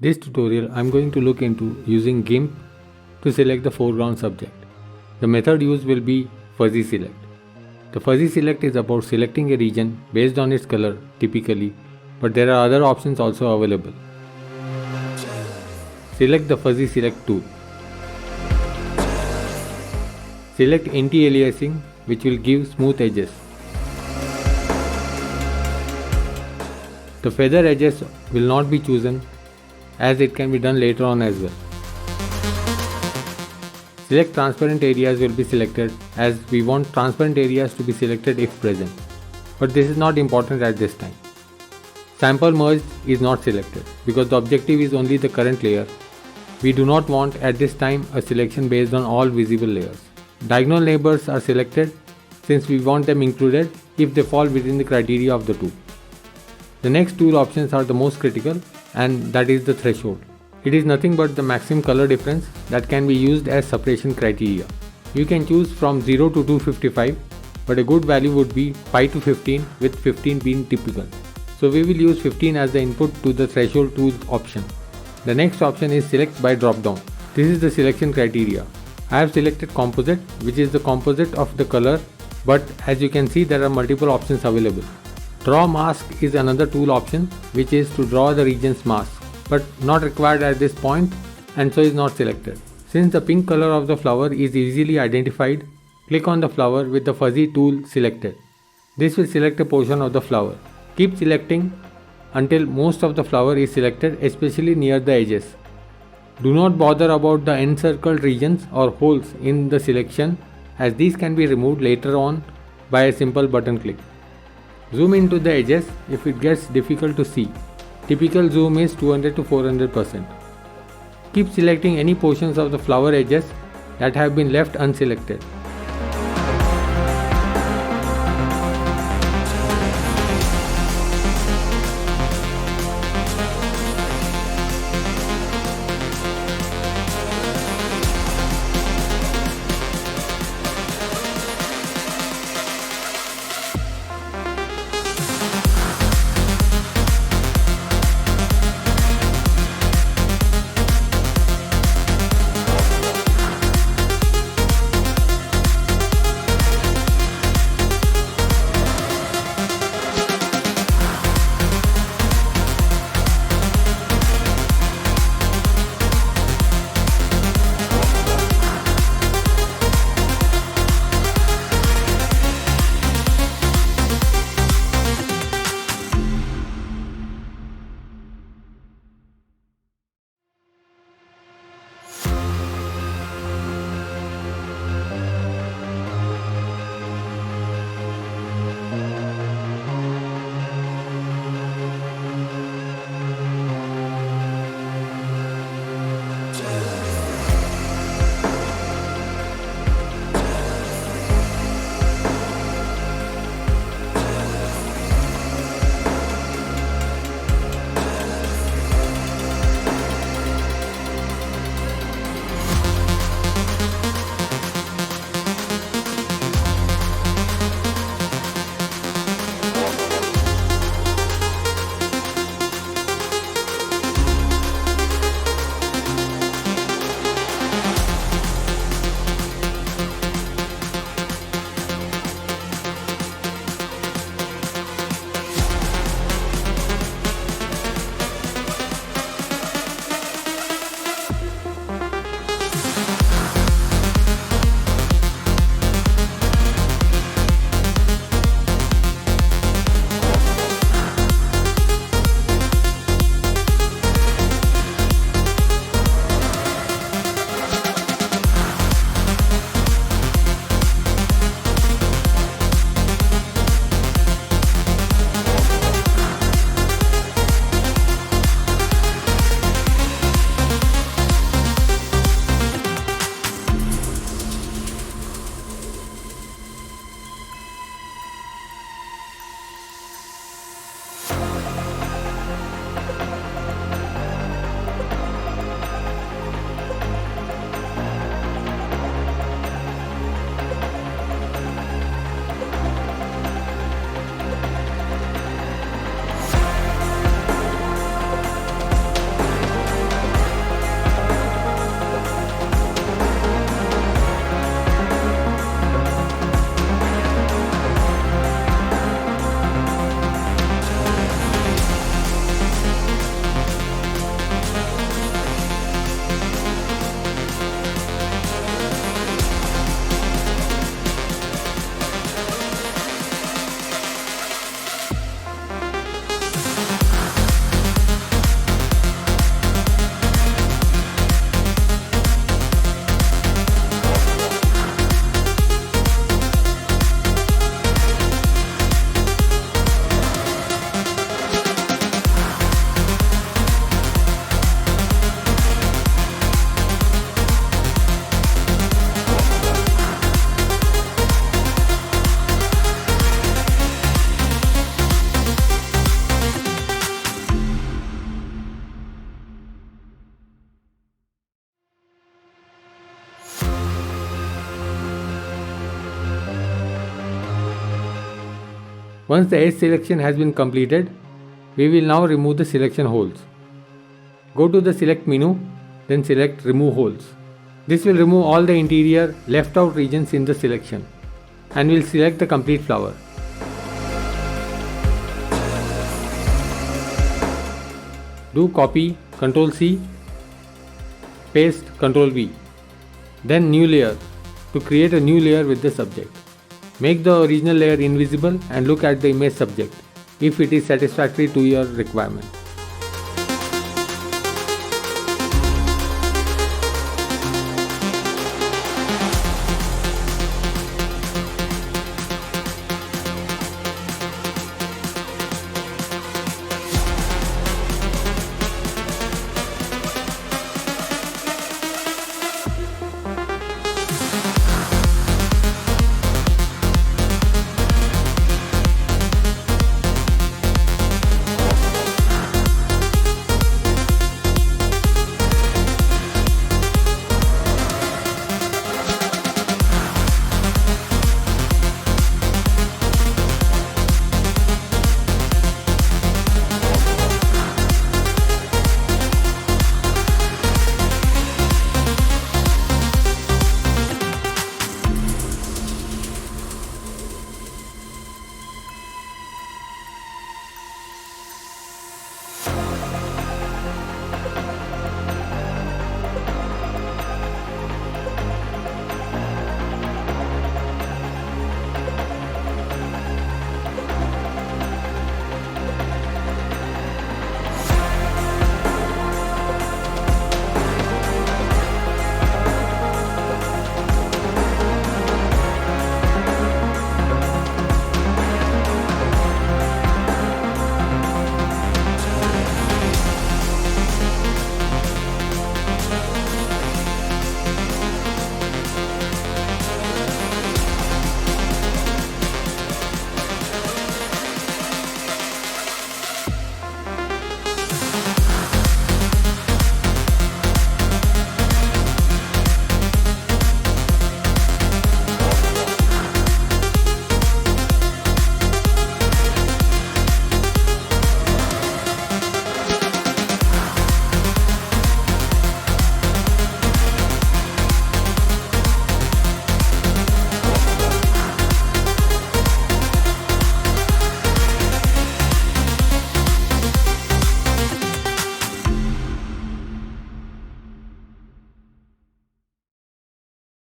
This tutorial I am going to look into using Gimp to select the foreground subject. The method used will be fuzzy select. The fuzzy select is about selecting a region based on its color typically, but there are other options also available. Select the fuzzy select tool. Select anti-aliasing, which will give smooth edges. The feather edges will not be chosen as it can be done later on as well. Select transparent areas will be selected as we want transparent areas to be selected if present, but this is not important at this time. Sample merged is not selected because the objective is only the current layer. We do not want at this time a selection based on all visible layers. Diagonal neighbors are selected since we want them included if they fall within the criteria of the tool. The next tool options are the most critical, and that is the threshold. It is nothing but the maximum color difference that can be used as separation criteria. You can choose from 0 to 255, but a good value would be 5 to 15 with 15 being typical. So we will use 15 as the input to the threshold tool option. The next option is select by drop down. This is the selection criteria. I have selected composite, which is the composite of the color, but as you can see there are multiple options available. Draw mask is another tool option, which is to draw the region's mask, but not required at this point and so is not selected. Since the pink color of the flower is easily identified, click on the flower with the fuzzy tool selected. This will select a portion of the flower. Keep selecting until most of the flower is selected, especially near the edges. Do not bother about the encircled regions or holes in the selection, as these can be removed later on by a simple button click. Zoom into the edges if it gets difficult to see. Typical zoom is 200 to 400%. Keep selecting any portions of the flower edges that have been left unselected. Once the edge selection has been completed, we will now remove the selection holes. Go to the select menu, then select remove holes. This will remove all the interior left out regions in the selection and will select the complete flower. Do copy, Ctrl C, paste, Ctrl V. Then new layer to create a new layer with the subject. Make the original layer invisible and look at the image subject if it is satisfactory to your requirement.